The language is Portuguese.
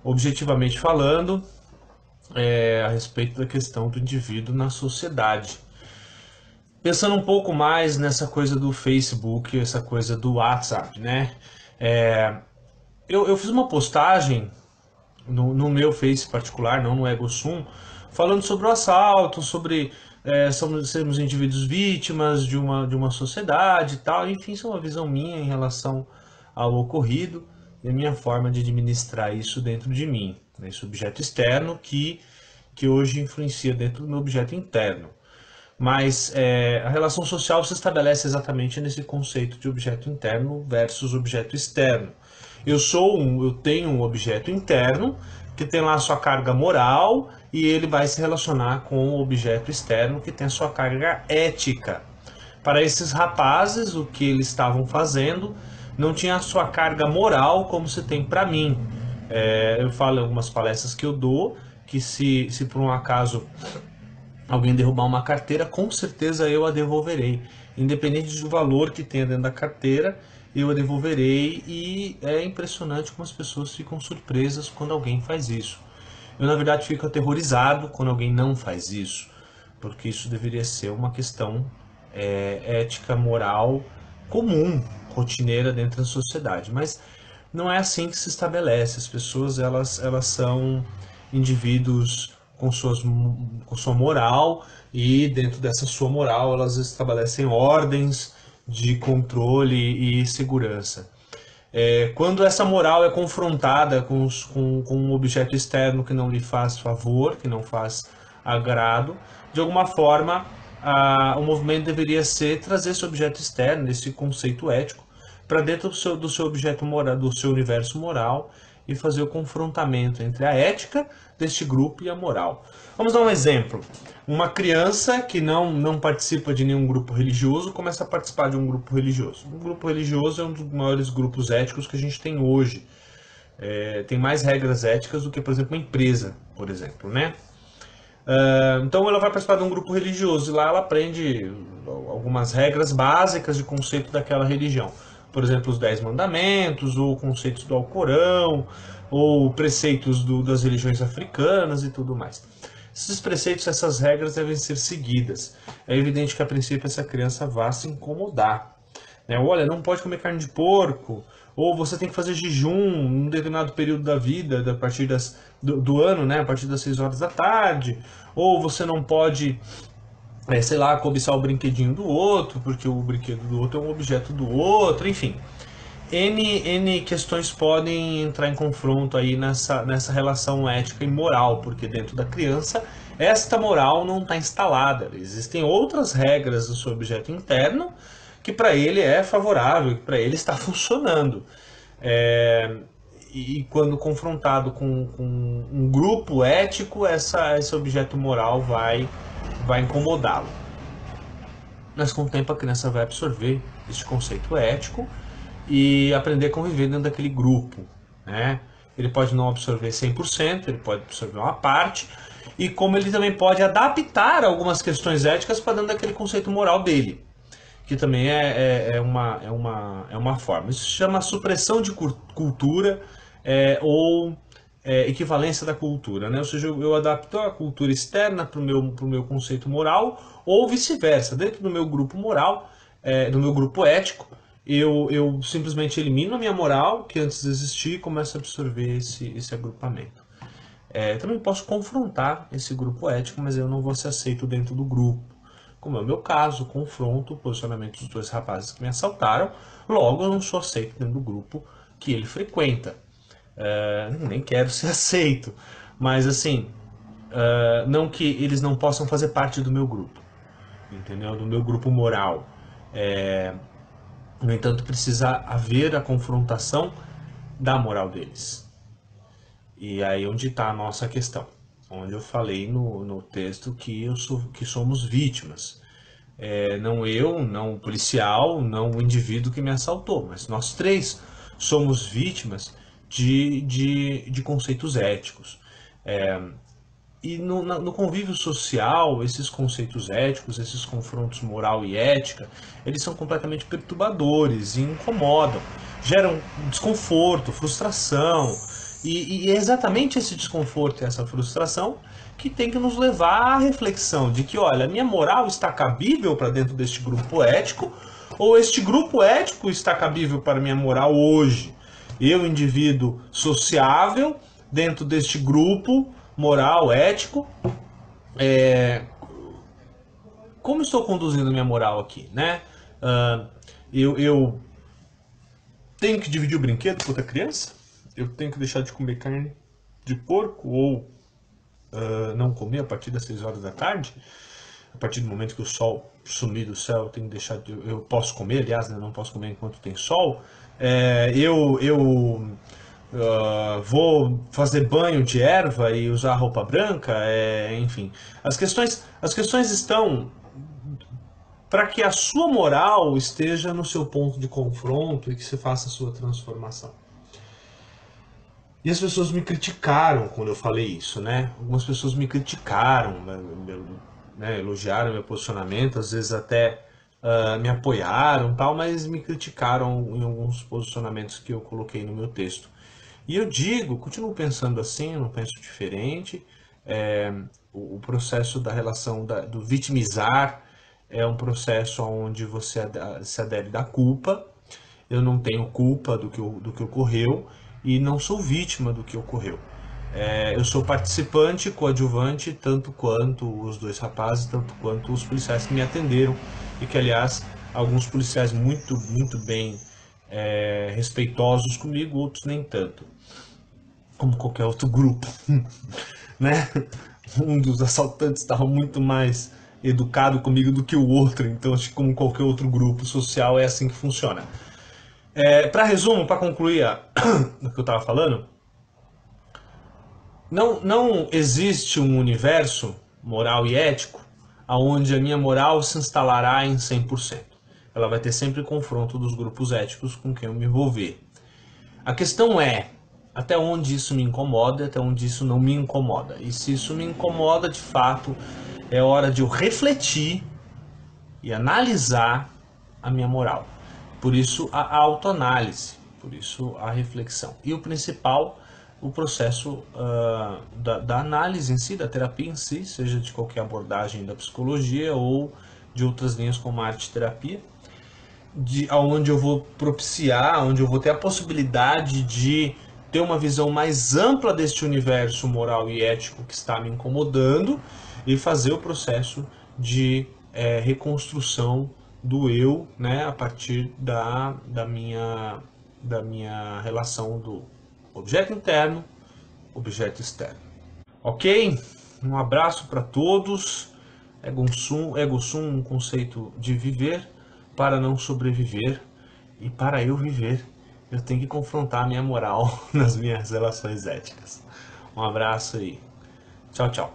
objetivamente falando, a respeito da questão do indivíduo na sociedade. Pensando um pouco mais nessa coisa do Facebook, essa coisa do WhatsApp, né? É, eu fiz uma postagem no meu Face particular, não no EgoSum, falando sobre o assalto, sobre sermos indivíduos vítimas de uma sociedade e tal. Enfim, isso é uma visão minha em relação ao ocorrido e a minha forma de administrar isso dentro de mim, né? Esse objeto externo que hoje influencia dentro do meu objeto interno. Mas a relação social se estabelece exatamente nesse conceito de objeto interno versus objeto externo. Eu tenho um objeto interno que tem lá a sua carga moral e ele vai se relacionar com o objeto externo que tem a sua carga ética. Para esses rapazes, o que eles estavam fazendo não tinha a sua carga moral como se tem para mim. Eu falo em algumas palestras que eu dou que se por um acaso alguém derrubar uma carteira, com certeza eu a devolverei. Independente do valor que tenha dentro da carteira, eu a devolverei e é impressionante como as pessoas ficam surpresas quando alguém faz isso. Eu, na verdade, fico aterrorizado quando alguém não faz isso, porque isso deveria ser uma questão ética, moral, comum, rotineira dentro da sociedade. Mas não é assim que se estabelece. As pessoas elas são indivíduos com sua moral e dentro dessa sua moral elas estabelecem ordens de controle e segurança. Quando essa moral é confrontada com um objeto externo que não lhe faz favor, que não faz agrado, de alguma forma o movimento deveria ser trazer esse objeto externo, esse conceito ético, para dentro do seu objeto moral, do seu universo moral e fazer o confrontamento entre a ética deste grupo e a moral. Vamos dar um exemplo. Uma criança que não participa de nenhum grupo religioso começa a participar de um grupo religioso. Um grupo religioso é um dos maiores grupos éticos que a gente tem hoje. Tem mais regras éticas do que, por exemplo, uma empresa, por exemplo, né? Então ela vai participar de um grupo religioso e lá ela aprende algumas regras básicas de conceito daquela religião. Por exemplo, os 10 mandamentos, ou conceitos do Alcorão, ou preceitos das religiões africanas e tudo mais. Esses preceitos, essas regras devem ser seguidas. É evidente que a princípio essa criança vai se incomodar, né? Olha, não pode comer carne de porco, ou você tem que fazer jejum num determinado período da vida, a partir do ano, né? A partir das 6 horas da tarde, ou você não pode, sei lá, cobiçar o brinquedinho do outro, porque o brinquedo do outro é um objeto do outro, enfim. N questões podem entrar em confronto aí nessa relação ética e moral, porque dentro da criança esta moral não está instalada. Existem outras regras do seu objeto interno que para ele é favorável, que para ele está funcionando. É, e quando confrontado com um grupo ético, esse objeto moral vai incomodá-lo. Mas com o tempo a criança vai absorver este conceito ético e aprender a conviver dentro daquele grupo, né? Ele pode não absorver 100%, ele pode absorver uma parte, e como ele também pode adaptar algumas questões éticas para dentro daquele conceito moral dele, que também é uma forma. Isso se chama supressão de cultura ou equivalência da cultura, né? Ou seja, eu adapto a cultura externa para o meu conceito moral, ou vice-versa. Dentro do meu grupo moral, do meu grupo ético, eu simplesmente elimino a minha moral, que antes existia, e começo a absorver esse agrupamento. Também posso confrontar esse grupo ético, mas eu não vou ser aceito dentro do grupo. Como é o meu caso, confronto o posicionamento dos dois rapazes que me assaltaram, logo eu não sou aceito dentro do grupo que ele frequenta. Nem quero ser aceito, mas assim, não que eles não possam fazer parte do meu grupo, entendeu? Do meu grupo moral. No entanto, precisa haver a confrontação da moral deles. E aí onde está a nossa questão, onde eu falei no texto que somos vítimas. Não eu, não o policial, não o indivíduo que me assaltou, mas nós três somos vítimas de conceitos éticos. E no convívio social, esses conceitos éticos, esses confrontos moral e ética, eles são completamente perturbadores e incomodam, geram desconforto, frustração. E é exatamente esse desconforto e essa frustração que tem que nos levar à reflexão de que, olha, a minha moral está cabível para dentro deste grupo ético, ou este grupo ético está cabível para a minha moral hoje? Eu, indivíduo sociável, dentro deste grupo moral, ético, como estou conduzindo a minha moral aqui, né? Eu tenho que dividir o brinquedo com outra criança? Eu tenho que deixar de comer carne de porco ou não comer a partir das 6 horas da tarde? A partir do momento que o sol sumir do céu, eu tenho que deixar eu posso comer, aliás, né? Não posso comer enquanto tem sol. Vou fazer banho de erva e usar roupa branca, enfim. As questões estão para que a sua moral esteja no seu ponto de confronto e que você faça a sua transformação. E as pessoas me criticaram quando eu falei isso, né? Algumas pessoas me criticaram, né? Elogiaram meu posicionamento, às vezes até me apoiaram, tal, mas me criticaram em alguns posicionamentos que eu coloquei no meu texto. E eu digo, continuo pensando assim, eu não penso diferente. O processo da relação do vitimizar é um processo onde você se adere da culpa. Eu não tenho culpa do que ocorreu e não sou vítima do que ocorreu. Eu sou participante, coadjuvante, tanto quanto os dois rapazes, tanto quanto os policiais que me atenderam. E que, aliás, alguns policiais muito, muito bem respeitosos comigo, outros nem tanto. Como qualquer outro grupo, né? Um dos assaltantes estava muito mais educado comigo do que o outro, então acho que como qualquer outro grupo social é assim que funciona. Para resumo, para concluir o que eu estava falando, não existe um universo moral e ético onde a minha moral se instalará em 100%. Ela vai ter sempre confronto dos grupos éticos com quem eu me envolver. A questão é até onde isso me incomoda, até onde isso não me incomoda. E se isso me incomoda de fato, é hora de eu refletir e analisar a minha moral. Por isso a autoanálise, por isso a reflexão. E o principal, o processo da análise em si, da terapia em si, seja de qualquer abordagem da psicologia ou de outras linhas como a arte-terapia, onde eu vou propiciar, onde eu vou ter a possibilidade de ter uma visão mais ampla deste universo moral e ético que está me incomodando e fazer o processo de reconstrução do eu, né, a partir da minha relação do objeto interno, objeto externo. Ok? Um abraço para todos. Ego sum, um conceito de viver para não sobreviver, e para eu viver, eu tenho que confrontar a minha moral nas minhas relações éticas. Um abraço e tchau, tchau.